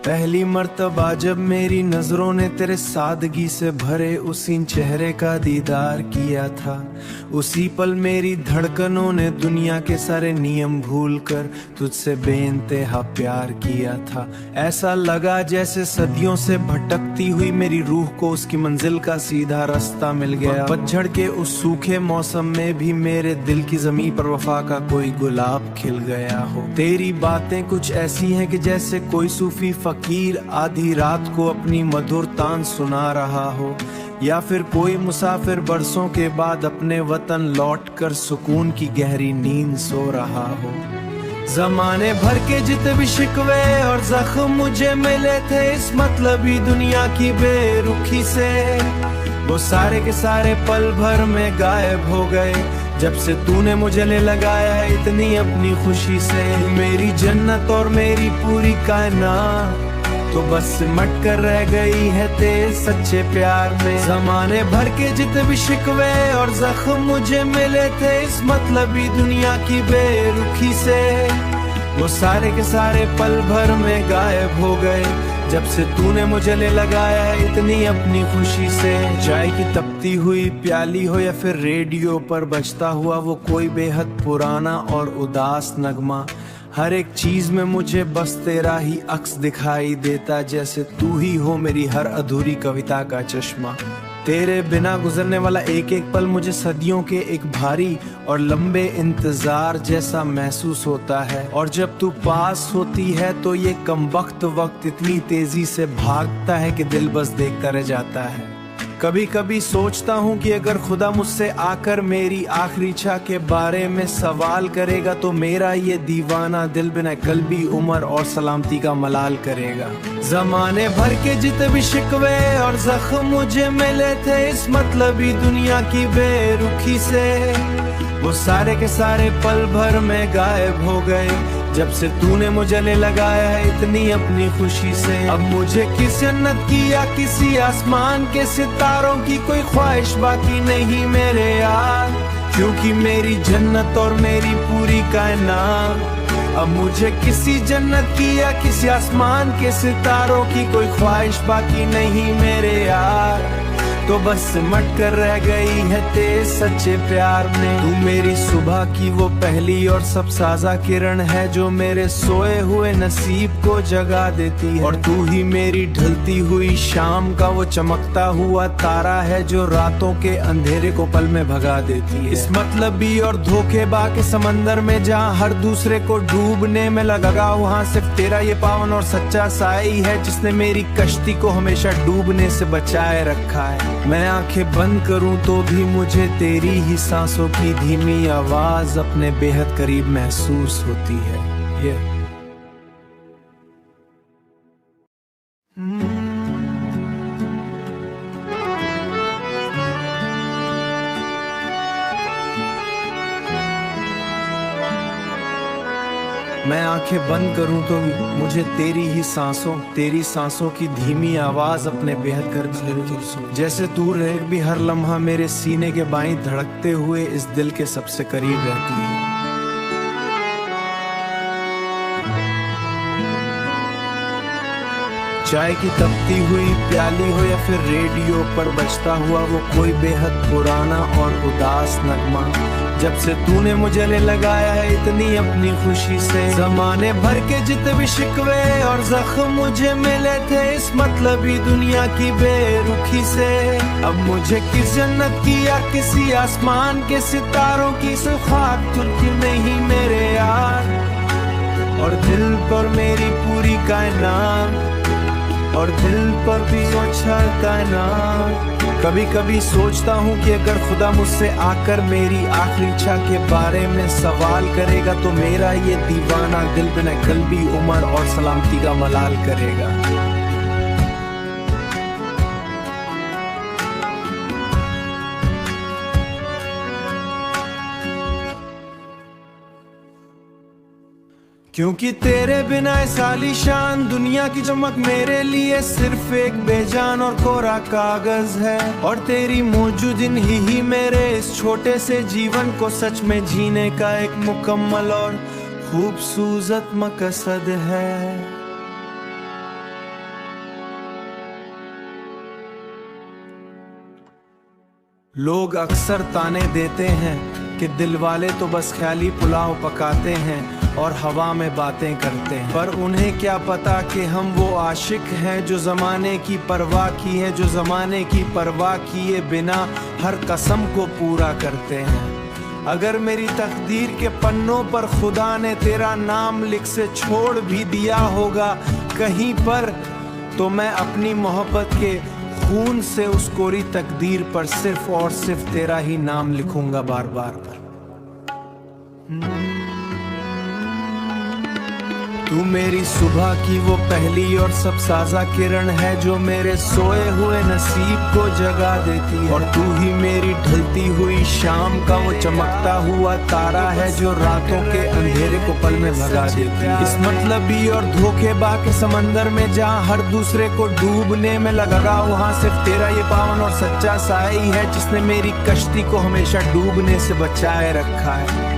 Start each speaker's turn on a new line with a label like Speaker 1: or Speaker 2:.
Speaker 1: पहली मर्तबा जब मेरी नजरों ने तेरे सादगी से भरे उसी चेहरे का दीदार किया था, उसी पल मेरी धड़कनों ने दुनिया के सारे नियम भूलकर तुझसे बेइंतहा प्यार किया था। ऐसा लगा जैसे सदियों से भटकती हुई मेरी रूह को उसकी मंजिल का सीधा रास्ता मिल गया। पतझड़ के उस सूखे मौसम में भी मेरे दिल की जमीन पर वफा का कोई गुलाब खिल गया हो। तेरी बातें कुछ ऐसी हैं कि जैसे कोई सूफी फकीर आधी रात को अपनी मधुर तान सुना रहा हो, या फिर कोई मुसाफिर बरसों के बाद अपने वतन लौटकर सुकून की गहरी नींद सो रहा हो। जमाने भर के जितने भी शिकवे और जख्म मुझे मिले थे इस मतलबी दुनिया की बेरुखी से, वो सारे के सारे पल भर में गायब हो गए जब से तूने मुझे ले लगाया है इतनी अपनी खुशी से। मेरी जन्नत और मेरी पूरी कायनात तो बस सिमट कर रह गई है तेरे सच्चे प्यार में। जमाने भर के जितने भी शिकवे और जख्म मुझे मिले थे इस मतलबी दुनिया की बेरुखी से, वो सारे के सारे पल भर में गायब हो गए जब से तूने मुझे ले लगाया है इतनी अपनी खुशी से। चाय की तपती हुई प्याली हो या फिर रेडियो पर बजता हुआ वो कोई बेहद पुराना और उदास नगमा, हर एक चीज में मुझे बस तेरा ही अक्स दिखाई देता, जैसे तू ही हो मेरी हर अधूरी कविता का चश्मा। तेरे बिना गुजरने वाला एक एक पल मुझे सदियों के एक भारी और लंबे इंतजार जैसा महसूस होता है, और जब तू पास होती है तो ये कमबख्त वक्त इतनी तेजी से भागता है कि दिल बस देखता रह जाता है। कभी कभी सोचता हूँ कि अगर खुदा मुझसे आकर मेरी आखिरी इच्छा के बारे में सवाल करेगा तो मेरा ये दीवाना दिल बिना कल्बी उम्र और सलामती का मलाल करेगा। जमाने भर के जितने भी शिकवे और जख्म मुझे मिले थे इस मतलबी दुनिया की बेरुखी से, वो सारे के सारे पल भर में गायब हो गए जब से तूने मुझे ले लगाया है इतनी अपनी खुशी से। अब मुझे किस जन्नत की या किसी आसमान के सितारों की कोई ख्वाहिश बाकी नहीं मेरे यार, क्योंकि मेरी जन्नत और मेरी पूरी कायनात अब मुझे किसी जन्नत की या किसी आसमान के सितारों की कोई ख्वाहिश बाकी नहीं मेरे यार, तो बस सिमट कर रह गई है तेरे सच्चे प्यार में। तू मेरी सुबह की वो पहली और सब साजा किरण है जो मेरे सोए हुए नसीब को जगा देती है, और तू ही मेरी ढलती हुई शाम का वो चमकता हुआ तारा है जो रातों के अंधेरे को पल में भगा देती है। इस मतलबी और धोखेबाज के समंदर में जहाँ हर दूसरे को डूबने में लगा, वहाँ सिर्फ तेरा ये पावन और सच्चा साई है जिसने मेरी कश्ती को हमेशा डूबने से बचाए रखा है। मैं आंखें बंद करूं तो भी मुझे तेरी ही सांसों की धीमी आवाज अपने बेहद करीब महसूस होती है। मैं आंखें बंद करूं तो मुझे तेरी सांसों की धीमी आवाज अपने बेहद करीब, जैसे तू रह भी हर लम्हा मेरे सीने के बाईं धड़कते हुए इस दिल के सबसे करीब रहती है। चाय की तपती हुई प्याली हो या फिर रेडियो पर बजता हुआ वो कोई बेहद पुराना और उदास नगमा, जब से तूने मुझे ले लगाया है इतनी अपनी खुशी से। जमाने भर के जितने भी शिकवे और जख्म मुझे मिले थे इस मतलबी दुनिया की बेरुखी से, अब मुझे किस जन्नत की या किसी आसमान के सितारों की ख्वाब तुलती नहीं मेरे यार, और दिल पर मेरी पूरी कायनात और दिल पर भी अच्छा कायनात। कभी कभी सोचता हूँ कि अगर खुदा मुझसे आकर मेरी आखिरी इच्छा के बारे में सवाल करेगा तो मेरा ये दीवाना दिल बिना कल्बी उम्र और सलामती का मलाल करेगा। क्योंकि तेरे बिना इस आलीशान दुनिया की चमक मेरे लिए सिर्फ एक बेजान और कोरा कागज है, और तेरी मौजूदगी ही मेरे इस छोटे से जीवन को सच में जीने का एक मुकम्मल और खूबसूरत मकसद है। लोग अक्सर ताने देते हैं कि दिलवाले तो बस ख्याली पुलाव पकाते हैं और हवा में बातें करते हैं, पर उन्हें क्या पता कि हम वो आशिक हैं जो ज़माने की परवाह किए, जो ज़माने की परवाह किए बिना हर कसम को पूरा करते हैं। अगर मेरी तकदीर के पन्नों पर खुदा ने तेरा नाम लिख से छोड़ भी दिया होगा कहीं पर, तो मैं अपनी मोहब्बत के खून से उस कोरी तकदीर पर सिर्फ और सिर्फ तेरा ही नाम लिखूंगा बार बार। तू मेरी सुबह की वो पहली और सब साजा किरण है जो मेरे सोए हुए नसीब को जगा देती है, और तू ही मेरी ढलती हुई शाम का वो चमकता हुआ तारा है जो रातों के अंधेरे को पल में भगा देती है। इस मतलबी और धोखेबाज के समंदर में जहाँ हर दूसरे को डूबने में लगा, वहाँ सिर्फ तेरा ये पावन और सच्चा साई है जिसने मेरी कश्ती को हमेशा डूबने से बचाए रखा है।